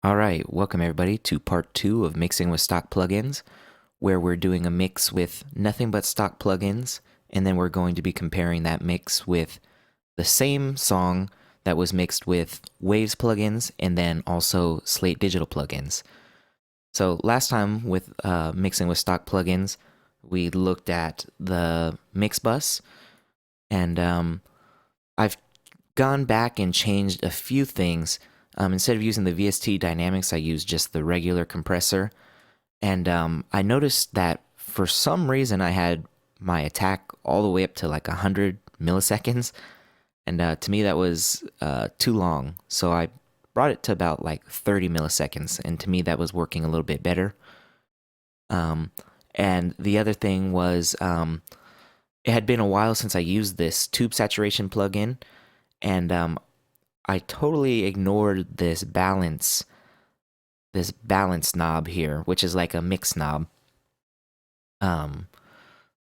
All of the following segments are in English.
All right, welcome everybody to part two of mixing with stock plugins, where we're doing a mix with nothing but stock plugins, and then we're going to be comparing that mix with the same song that was mixed with Waves plugins and then also Slate digital plugins. So last time with mixing with stock plugins, we looked at the mix bus, and I've gone back and changed a few things. Instead of using the VST Dynamics, I used just the regular compressor. And I noticed that for some reason I had my attack all the way up to like 100 milliseconds. And to me, that was too long. So I brought it to about like 30 milliseconds. And to me, that was working a little bit better. And the other thing was it had been a while since I used this tube saturation plugin. And I totally ignored this balance knob here, which is like a mix knob.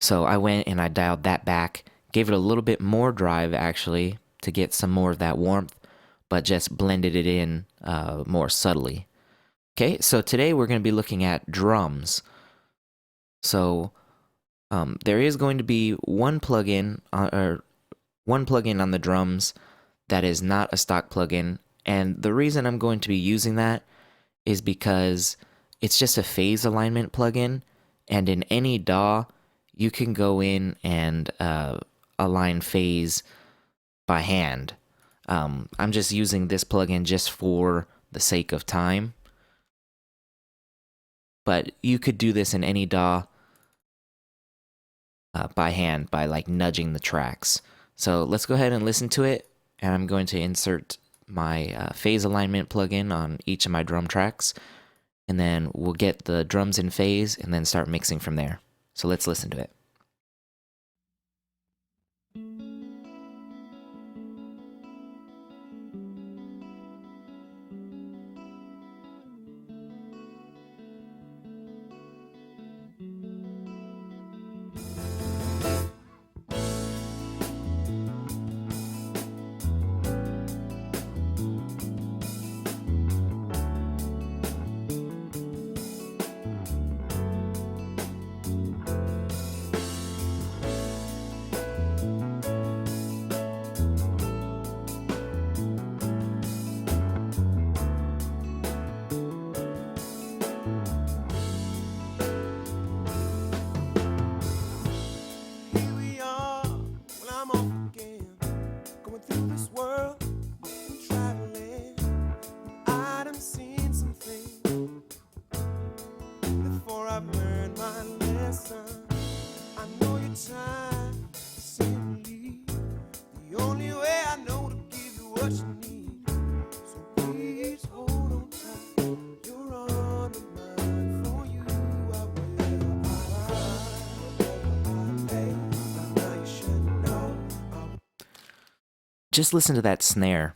So I went and I dialed that back, gave it a little bit more drive actually to get some more of that warmth, but just blended it in more subtly. Okay, so today we're going to be looking at drums. So there is going to be one plugin on the drums that is not a stock plugin, and the reason I'm going to be using that is because it's just a phase alignment plugin, and in any DAW, you can go in and align phase by hand. I'm just using this plugin just for the sake of time, but you could do this in any DAW by hand by like nudging the tracks. So let's go ahead and listen to it. And I'm going to insert my phase alignment plugin on each of my drum tracks, and then we'll get the drums in phase and then start mixing from there. So let's listen to it. Just listen to that snare.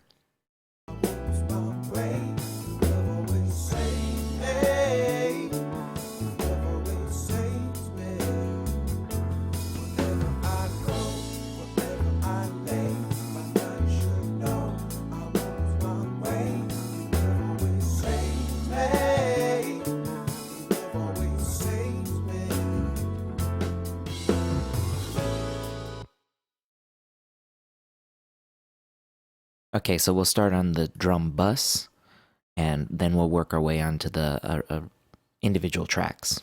Okay, so we'll start on the drum bus, and then we'll work our way onto the individual tracks.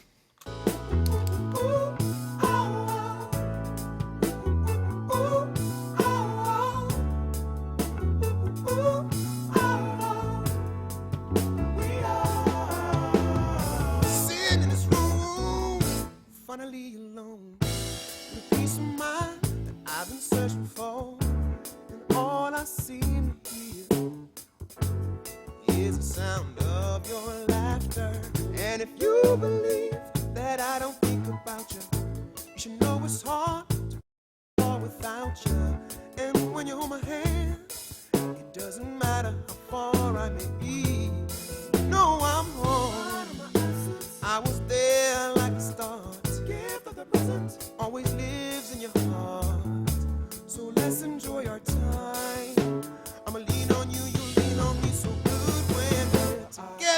Finally alone, with a peace of mind that I've been searching for. All I seem to hear is the sound of your laughter. And if you believe that I don't think about you, you should know it's hard to fall without you. And when you hold my hand, it doesn't matter how far I may be. No, I'm home. I was there like the start. Gift of the present always lives in your heart. So let's enjoy our time. I'ma lean on you, you lean on me, so good when we're together.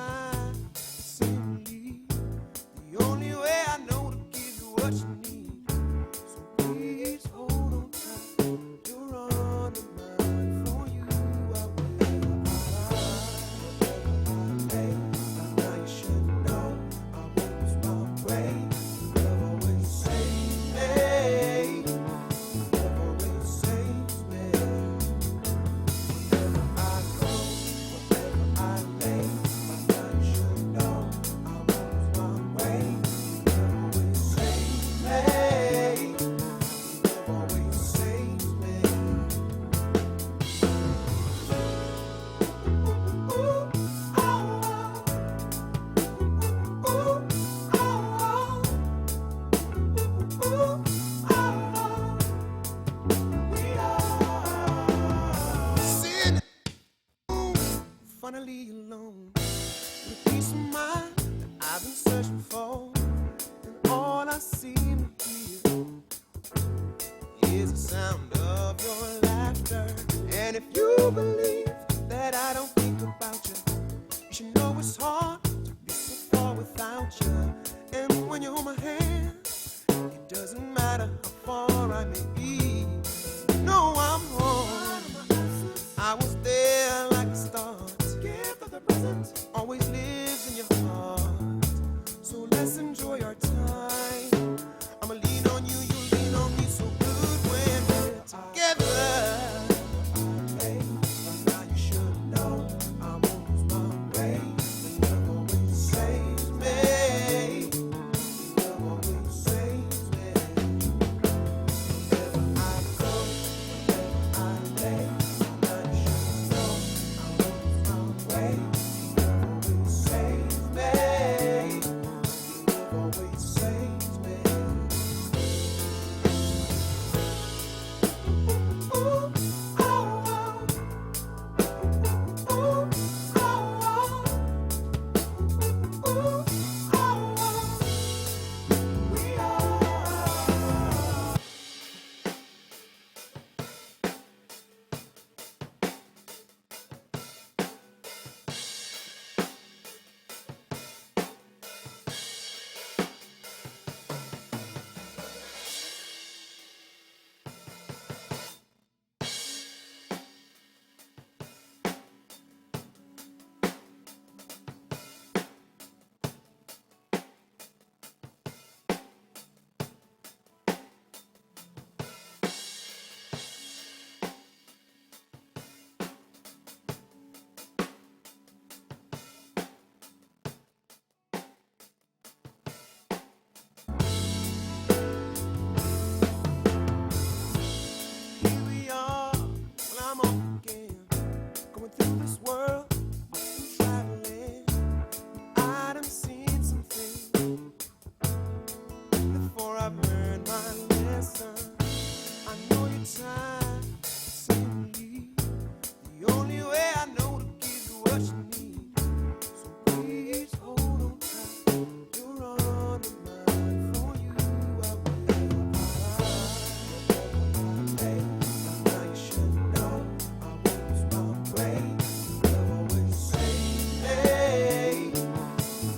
time simply the only way I know to give you what you need. So please hold on tight. You're on the mind for you. I will. Hey, now you should know I won't lose my way. Love always saves me. Love always saves me. Wherever I go, wherever I lay, now you should know I won't lose my way. Love always saves me. Love always saves me. Ooh, oh, oh. Ooh, oh, oh. Ooh, oh, oh. We are sitting finally alone with a peace of mind that I've been searching for, and all I seem to hear is the sound of your laughter. And if you believe that I don't think about you, you should know it's hard to be so far without you. And when you hold my hand, it doesn't matter how far I may be. No, I'm home. I was there like the start. Gift of the present always lives in your heart. So let's enjoy our time. I'ma lean on you, you lean on me. So good when we're together. Hey, now you should know I won't lose my way. Love always saves me. Love always saves me. Wherever I go, wherever I lay, now you should know I won't lose my way. Love always saves me. Love always saves me. Ooh, oh, oh. Ooh, oh, oh. Ooh, oh, oh. We are. Here we are, well, I'm off again. Going through this world, traveling. I done seen some things before I've learned my lesson. I know you're trying to say to leave. The only way I know to give you what you need. So please hold on tight. You're on the mind for you. I will. Hey, now you should know I won't lose my way. Love always saves me.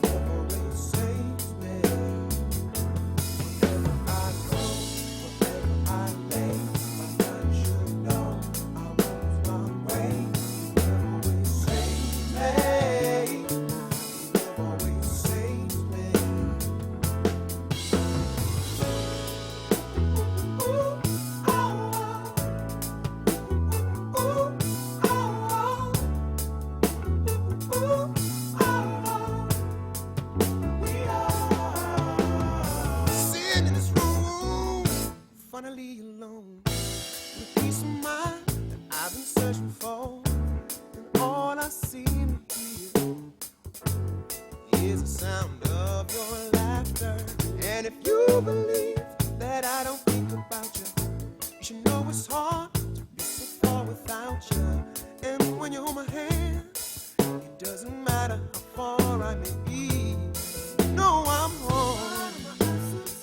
Love always saves me. Wherever I go, wherever I lay, now you should know I won't lose my way. Love always saves me. Love always saves me. Ooh, oh, oh. Ooh, oh, oh. Ooh, oh, oh. We are sitting in this room, finally alone, with a peace of mind that I've been searching for, and all I seem to hear is the sound of your laughter. And if you believe that I don't think about you, you should know it's hard to be so far without you. And when you hold my hand, it doesn't matter how far I may be. No, I'm home.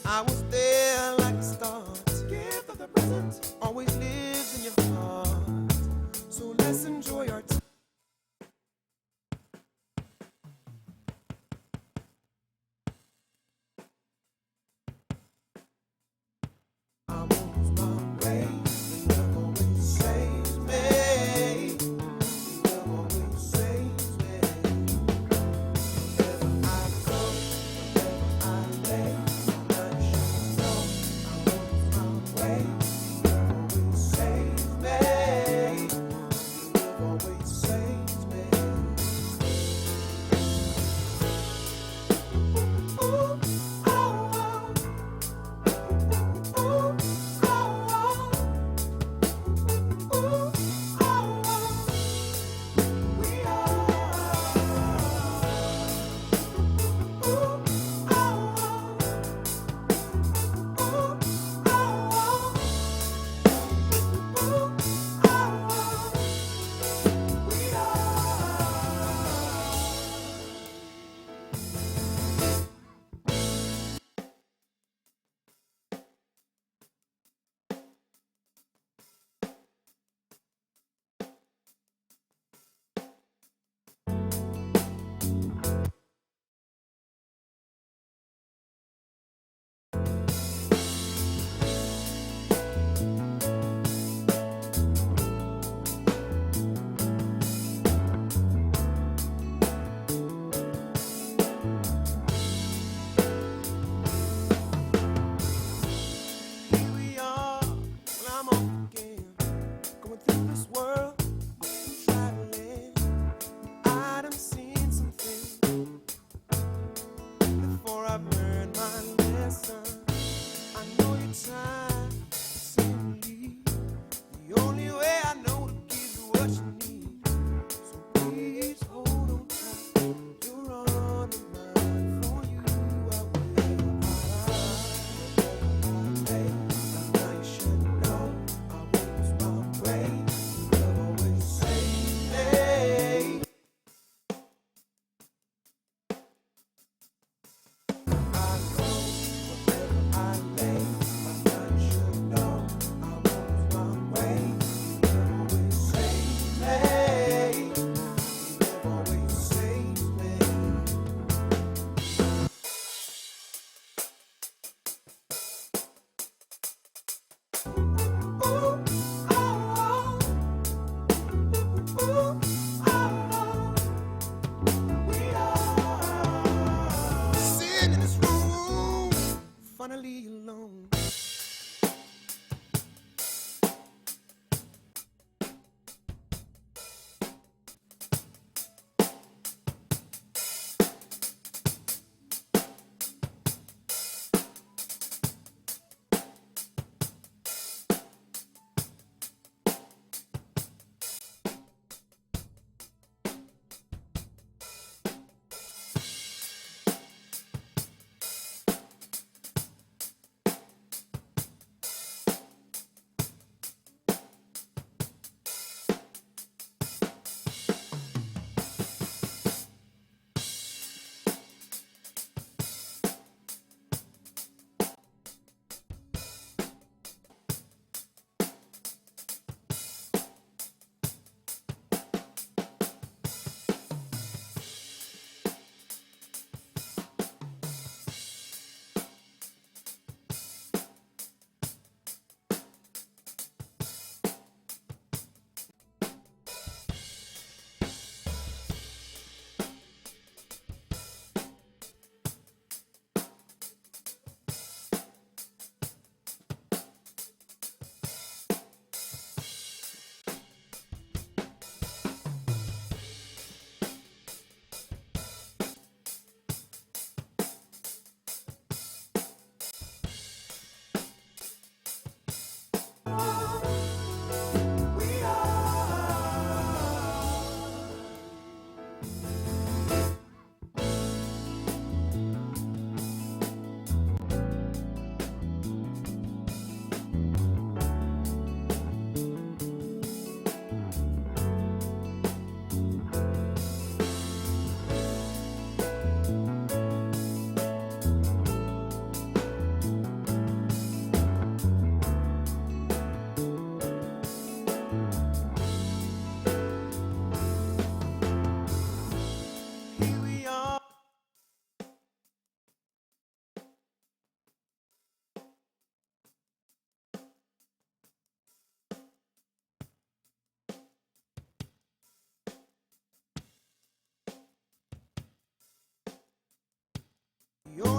I was there like the start. Gift of the present always lives in your heart. So let's enjoy our time.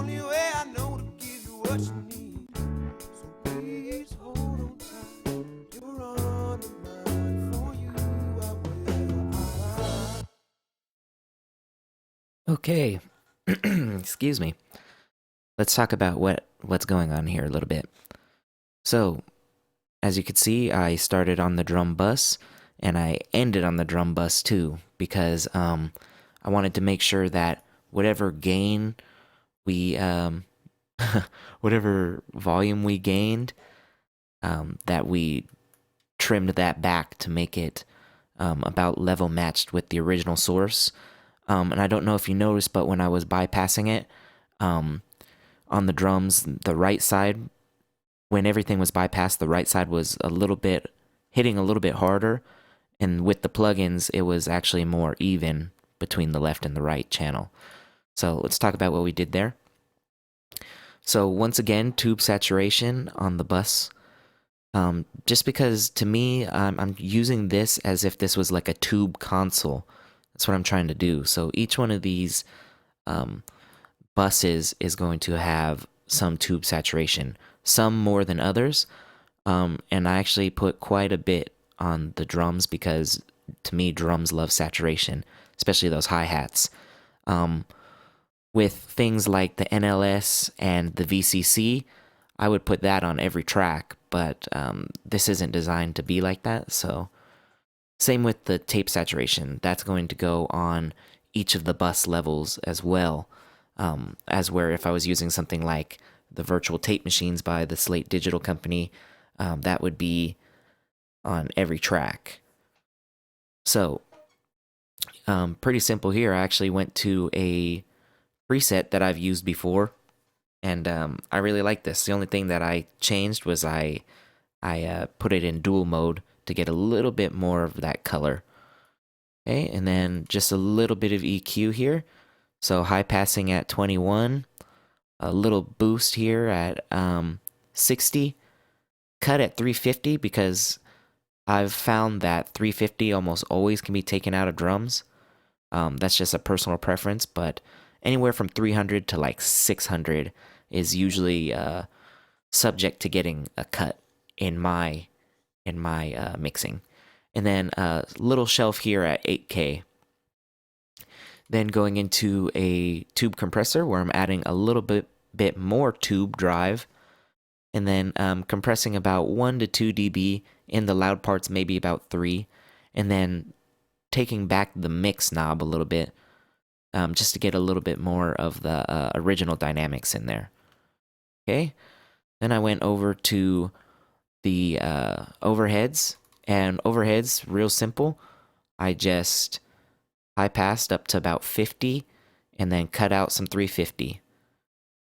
only way I know to give you what you need. So please hold on tight. You're on the mind for you. I will. Okay. Excuse me. Let's talk about what's going on here a little bit. So, as you can see, I started on the drum bus and I ended on the drum bus too because I wanted to make sure that whatever gain we whatever volume we gained, that we trimmed that back to make it about level matched with the original source. And I don't know if you noticed, but when I was bypassing it, on the drums, the right side, when everything was bypassed, the right side was hitting a little bit harder. And with the plugins, it was actually more even between the left and the right channel. So let's talk about what we did there. So once again, tube saturation on the bus. Just because to me, I'm using this as if this was like a tube console. That's what I'm trying to do. So each one of these buses is going to have some tube saturation, some more than others. And I actually put quite a bit on the drums because to me, drums love saturation, especially those hi-hats. With things like the NLS and the VCC, I would put that on every track, but this isn't designed to be like that. So same with the tape saturation. That's going to go on each of the bus levels as well, as where if I was using something like the virtual tape machines by the Slate Digital Company, that would be on every track. So pretty simple here. I actually went to a preset that I've used before, and I really like this. The only thing that I changed was I put it in dual mode to get a little bit more of that color. Okay, and then just a little bit of EQ here. So high passing at 21, a little boost here at 60, cut at 350 because I've found that 350 almost always can be taken out of drums. That's just a personal preference, but anywhere from 300 to like 600 is usually subject to getting a cut in my mixing. And then a little shelf here at 8K. Then going into a tube compressor where I'm adding a little bit more tube drive, and then compressing about 1 to 2 dB in the loud parts, maybe about 3, and then taking back the mix knob a little bit, just to get a little bit more of the original dynamics in there. Okay, then I went over to the overheads, and overheads, real simple. I just high passed up to about 50 and then cut out some 350.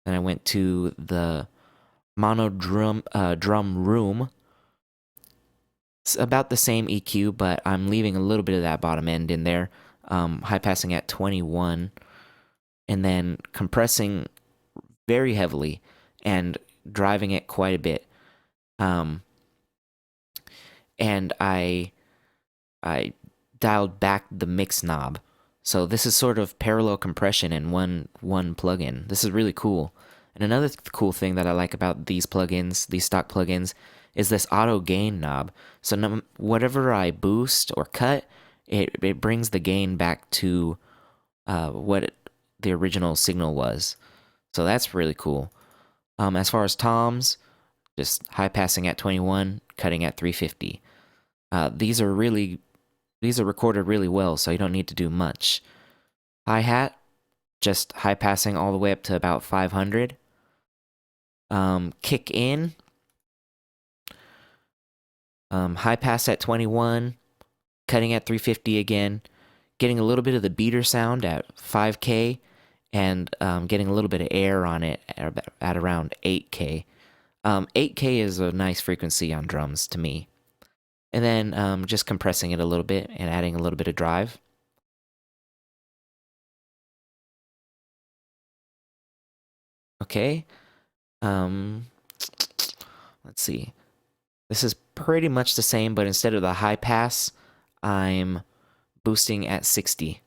Then I went to the mono drum room. It's about the same EQ, but I'm leaving a little bit of that bottom end in there. High passing at 21 and then compressing very heavily and driving it quite a bit. And I dialed back the mix knob. So this is sort of parallel compression in one plugin. This is really cool. And another cool thing that I like about these plugins, these stock plugins, is this auto gain knob. So whatever I boost or cut, it brings the gain back to the original signal was. So that's really cool. As far as toms, just high passing at 21, cutting at 350. These are recorded really well, so you don't need to do much. Hi-hat, just high passing all the way up to about 500. Kick in, high pass at 21, cutting at 350 again, getting a little bit of the beater sound at 5K, and getting a little bit of air on it at around 8K. 8K is a nice frequency on drums to me. And then just compressing it a little bit and adding a little bit of drive. Okay. Let's see. This is pretty much the same, but instead of the high pass, I'm boosting at 60.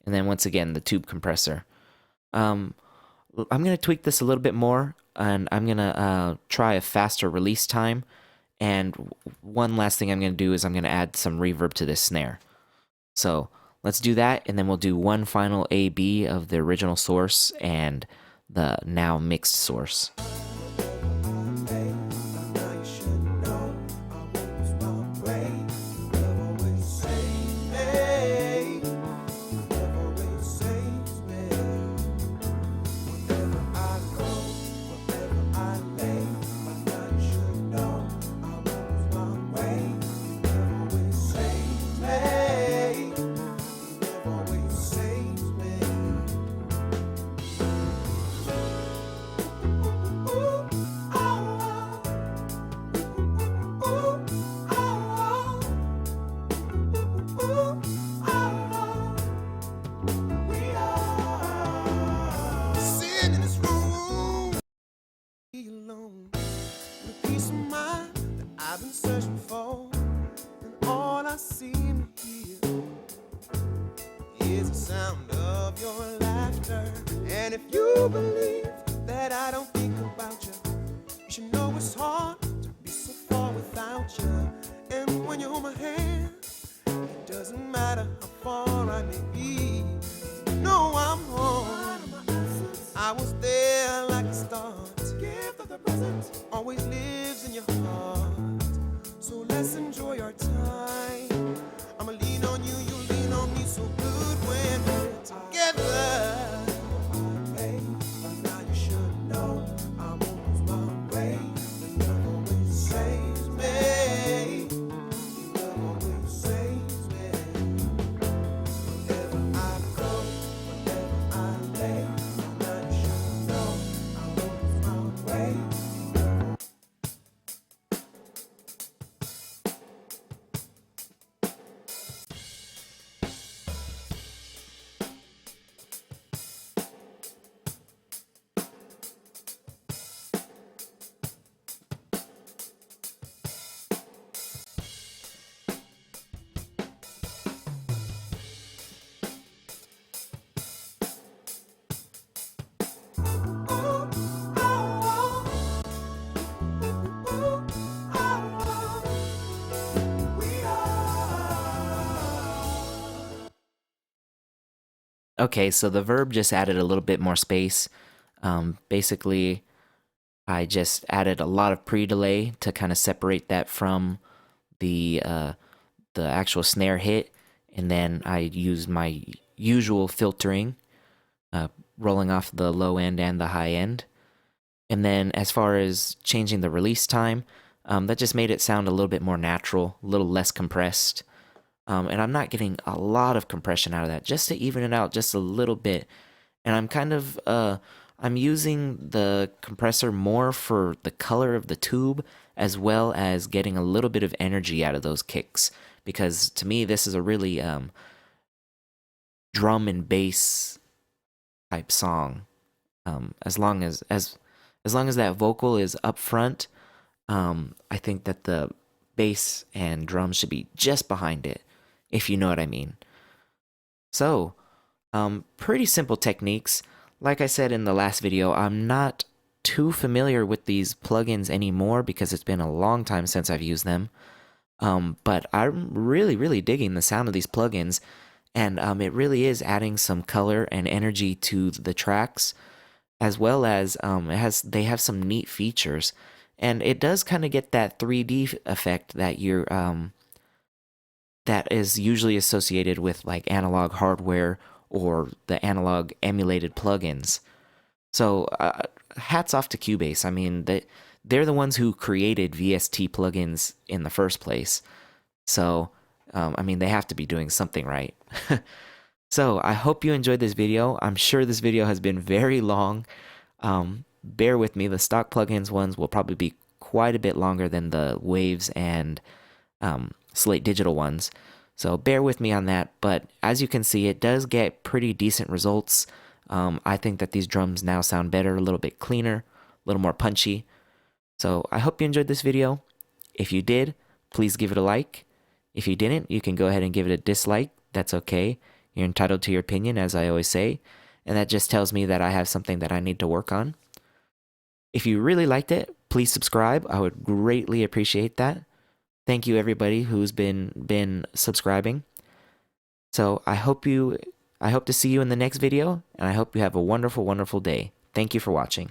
And then once again, the tube compressor. I'm going to tweak this a little bit more, and I'm going to try a faster release time. And one last thing I'm going to do is I'm going to add some reverb to this snare. So let's do that, and then we'll do one final A-B of the original source and the now mixed source. Alone with a peace of mind that I've been searching for, and all I seem to hear is the sound of your laughter. And if you believe that I don't think about you, you should know it's hard to be so far without you. And when you hold my hand, it doesn't matter how far I may be. No, I'm home. I was there like a start. Gift of the present always lives in your heart. So let's enjoy our time. I'ma lean on you, you lean on me. So good when we're together. Hey, now you should know I won't lose my way. Your love always saves me. Your love always saves me. Wherever I go, wherever I lay, now you should know I won't lose my way. Okay, so the verb just added a little bit more space. Basically, I just added a lot of pre-delay to kind of separate that from the actual snare hit, and then I used my usual filtering, rolling off the low end and the high end. And then as far as changing the release time, that just made it sound a little bit more natural, a little less compressed. And I'm not getting a lot of compression out of that, just to even it out just a little bit. And I'm kind of I'm using the compressor more for the color of the tube, as well as getting a little bit of energy out of those kicks, because to me this is a really drum and bass type song. As long as that vocal is up front, I think that the bass and drums should be just behind it, if you know what I mean. So, pretty simple techniques. Like I said in the last video, I'm not too familiar with these plugins anymore because it's been a long time since I've used them. But I'm really, really digging the sound of these plugins, and it really is adding some color and energy to the tracks, as well as they have some neat features, and it does kind of get that 3D effect that that is usually associated with like analog hardware or the analog emulated plugins. So hats off to Cubase. I mean, they're the ones who created VST plugins in the first place. So, I mean, they have to be doing something right. So I hope you enjoyed this video. I'm sure this video has been very long. Bear with me. The stock plugins ones will probably be quite a bit longer than the Waves and Slate Digital ones. So bear with me on that. But as you can see, it does get pretty decent results. I think that these drums now sound better, a little bit cleaner, a little more punchy. So I hope you enjoyed this video. If you did, please give it a like. If you didn't, you can go ahead and give it a dislike. That's okay. You're entitled to your opinion, as I always say. and that just tells me that I have something that I need to work on. If you really liked it, please subscribe. I would greatly appreciate that. Thank you everybody who's been subscribing. So I hope to see you in the next video, and I hope you have a wonderful, wonderful day. Thank you for watching.